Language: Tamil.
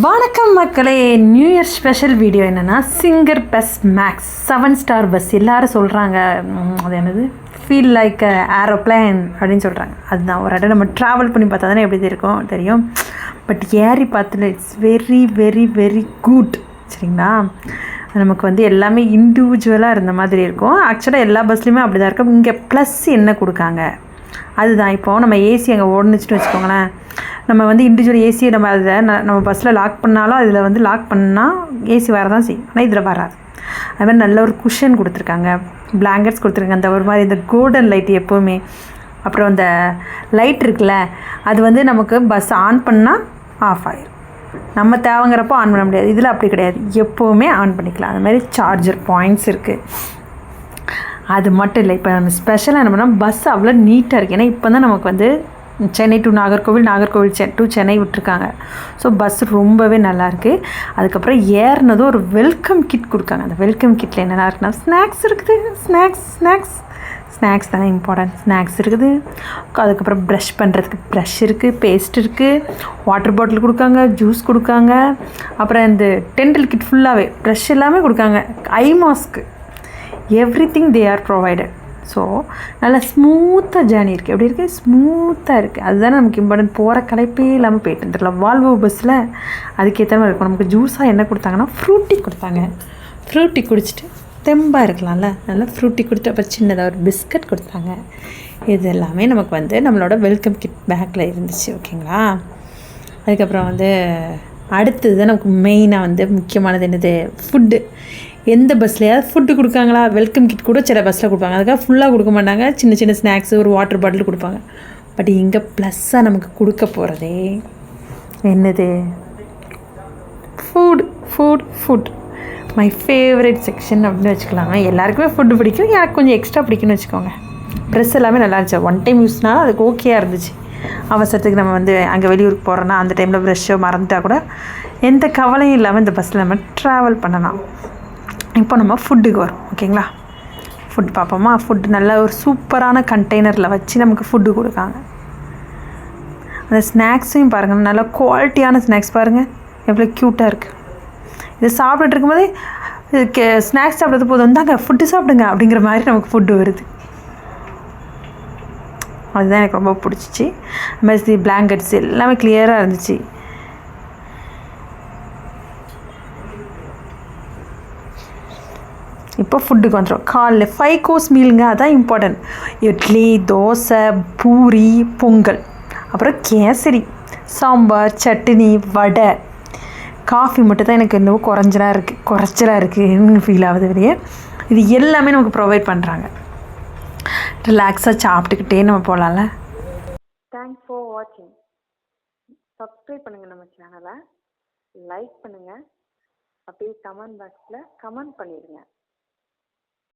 வணக்கம் மக்களே. நியூ இயர் ஸ்பெஷல் வீடியோ என்னென்னா singer bus max 7 star bus. எல்லோரும் சொல்கிறாங்க அது என்னது ஃபீல் லைக் ஏரோப்ளேன் அப்படின்னு சொல்கிறாங்க. அதுதான் ஒரு இடம் நம்ம ட்ராவல் பண்ணி பார்த்தா தானே எப்படி இருக்கும் தெரியும். பட் ஏறி பார்த்துல it's very very very good. சரிங்களா, நமக்கு எல்லாமே இண்டிவிஜுவலாக இருந்த மாதிரி இருக்கும். ஆக்சுவலாக எல்லா பஸ்லேயுமே அப்படி தான் இருக்கும். இங்கே ப்ளஸ் என்ன கொடுக்காங்க அதுதான். இப்போது நம்ம ஏசி அங்கே ஓடுனுச்சுன்னு வச்சுக்கோங்களேன், நம்ம இண்டிவிஜுவல் ஏசியை நம்ம அதில் நம்ம பஸ்ஸில் லாக் பண்ணாலும் அதில் லாக் பண்ணால் ஏசி வரதான் செய்யும், ஆனால் இதில் வராது. அது மாதிரி நல்ல ஒரு குஷன் கொடுத்துருக்காங்க, பிளாங்கெட்ஸ் கொடுத்துருக்காங்க. அந்த ஒரு மாதிரி இந்த கோல்டன் லைட் எப்போவுமே. அப்புறம் அந்த லைட் இருக்குல்ல, அது நமக்கு பஸ் ஆன் பண்ணால் ஆஃப் ஆகிடும். நம்ம தேவைங்கிறப்போ ஆன் பண்ண முடியாது. இதில் அப்படி கிடையாது, எப்போவுமே ஆன் பண்ணிக்கலாம். அது மாதிரி சார்ஜர் பாயிண்ட்ஸ் இருக்குது. அது மட்டும் இல்லை, இப்போ நம்ம ஸ்பெஷலாக என்ன பண்ணால் பஸ் அவ்வளோ நீட்டாக இருக்குது. ஏன்னா இப்போ தான் நமக்கு சென்னை டு நாகர்கோவில் டு சென்னை விட்டுருக்காங்க. ஸோ பஸ் ரொம்பவே நல்லாயிருக்கு. அதுக்கப்புறம் ஏறினதும் ஒரு வெல்கம் கிட் கொடுக்காங்க. அந்த வெல்கம் கிட்டில் என்னென்னா இருக்குன்னா ஸ்நாக்ஸ் இருக்குது. ஸ்நாக்ஸ் தானே இம்பார்ட்டன்ட். ஸ்நாக்ஸ் இருக்குது. அதுக்கப்புறம் ப்ரஷ் பண்ணுறதுக்கு ப்ரஷ் இருக்குது, பேஸ்ட் இருக்குது, வாட்டர் பாட்டில் கொடுக்காங்க, ஜூஸ் கொடுக்காங்க. அப்புறம் இந்த டென்டல் கிட் ஃபுல்லாகவே ப்ரஷ் எல்லாமே கொடுக்காங்க. Eye mask, everything they are provided. So நல்லா ஸ்மூத்தாக ஜேர்னி இருக்குது. எப்படி இருக்குது? ஸ்மூத்தாக இருக்குது. அதுதானே நமக்கு இம்பார்ட்டன்ட். போகிற களைப்பே இல்லாமல் போயிட்டு இருந்துடலாம். வால்வோ பஸ்ஸில் அதுக்கேற்ற மாதிரி இருக்கும். நமக்கு ஜூஸாக என்ன கொடுத்தாங்கன்னா ஃப்ரூட்டி கொடுத்தாங்க. ஃப்ரூட்டி குடிச்சிட்டு தெம்பாக இருக்கலாம்ல, நல்லா ஃப்ரூட்டி கொடுத்து அப்புறம் சின்னதாக ஒரு பிஸ்கட் கொடுத்தாங்க. இது எல்லாமே நமக்கு நம்மளோட வெல்கம் கிட் பேக்கில் இருந்துச்சு. ஓகேங்களா. அதுக்கப்புறம் அடுத்தது தான் நமக்கு மெயினாக முக்கியமானது என்னது, ஃபுட்டு. எந்த பஸ்லையாவது ஃபுட்டு கொடுக்காங்களா? வெல்கம் கிட் கூட சில பஸ்ஸில் கொடுப்பாங்க, அதுக்காக ஃபுல்லாக கொடுக்க மாட்டாங்க. சின்ன சின்ன ஸ்நாக்ஸு, ஒரு வாட்டர் பாட்டில் கொடுப்பாங்க. பட் இங்கே ப்ளஸ்ஸாக நமக்கு கொடுக்க போகிறதே என்னது, ஃபுட். மை ஃபேவரட் செக்ஷன் அப்படின்னு வச்சுக்கலாம். எல்லாருக்குமே ஃபுட்டு பிடிக்கும், எனக்கு கொஞ்சம் எக்ஸ்ட்ரா பிடிக்கும்னு வச்சுக்கோங்க. ட்ரெஸ் எல்லாமே நல்லா இருந்துச்சு. ஒன் டைம் யூஸ்னாலும் அதுக்கு ஓகேயாக இருந்துச்சு. அவசரத்துக்கு நம்ம அங்கே வெளியூருக்கு போகிறோன்னா அந்த டைமில் ப்ரெஷ்ஷோ மறந்துட்டால் கூட எந்த கவலையும் இல்லாமல் இந்த பஸ்ஸில் நம்ம ட்ராவல் பண்ணலாம். இப்போ நம்ம ஃபுட்டுக்கு வரும். ஓகேங்களா, ஃபுட் பார்ப்போமா. ஃபுட்டு நல்ல ஒரு சூப்பரான கண்டெய்னரில் வச்சு நமக்கு ஃபுட்டு கொடுக்காங்க. அந்த ஸ்நாக்ஸையும் பாருங்கள், நல்லா குவாலிட்டியான ஸ்நாக்ஸ் பாருங்கள் எவ்வளோ க்யூட்டாக இருக்குது. இது சாப்பிட்டுட்டு இருக்கும்போதே ஸ்நாக்ஸ் சாப்பிட்றது போதும், வந்தாங்க ஃபுட்டு சாப்பிடுங்க அப்படிங்கிற மாதிரி நமக்கு ஃபுட்டு வருது. அதுதான் எனக்கு ரொம்ப பிடிச்சிச்சு. மெஸ்ஸி பிளாங்கெட்ஸ் எல்லாமே கிளியராக இருந்துச்சு. இப்போ ஃபுட்டுக்கு வந்துடும். காலைல 5 கோர்ஸ் மீலுங்க, அதான் இம்பார்ட்டன்ட். இட்லி, தோசை, பூரி, பொங்கல், அப்புறம் கேசரி, சாம்பார், சட்னி, வடை, காஃபி மட்டும் தான் எனக்கு இன்னும் குறைச்சலாக இருக்குன்னு ஃபீல் ஆகுது வெளியே. இது எல்லாமே நமக்கு ப்ரொவைட் பண்ணுறாங்க. ரிலாக்ஸாக சாப்பிட்டுக்கிட்டே நம்ம போகலாம்ல. தேங்க்ஸ் ஃபார் வாட்சிங். சப்ஸ்கிரைப் பண்ணுங்கள் நம்ம சேனலை, லைக் பண்ணுங்கள், அப்படியே கமெண்ட் பாக்ஸில் கமெண்ட் பண்ணிடுங்க.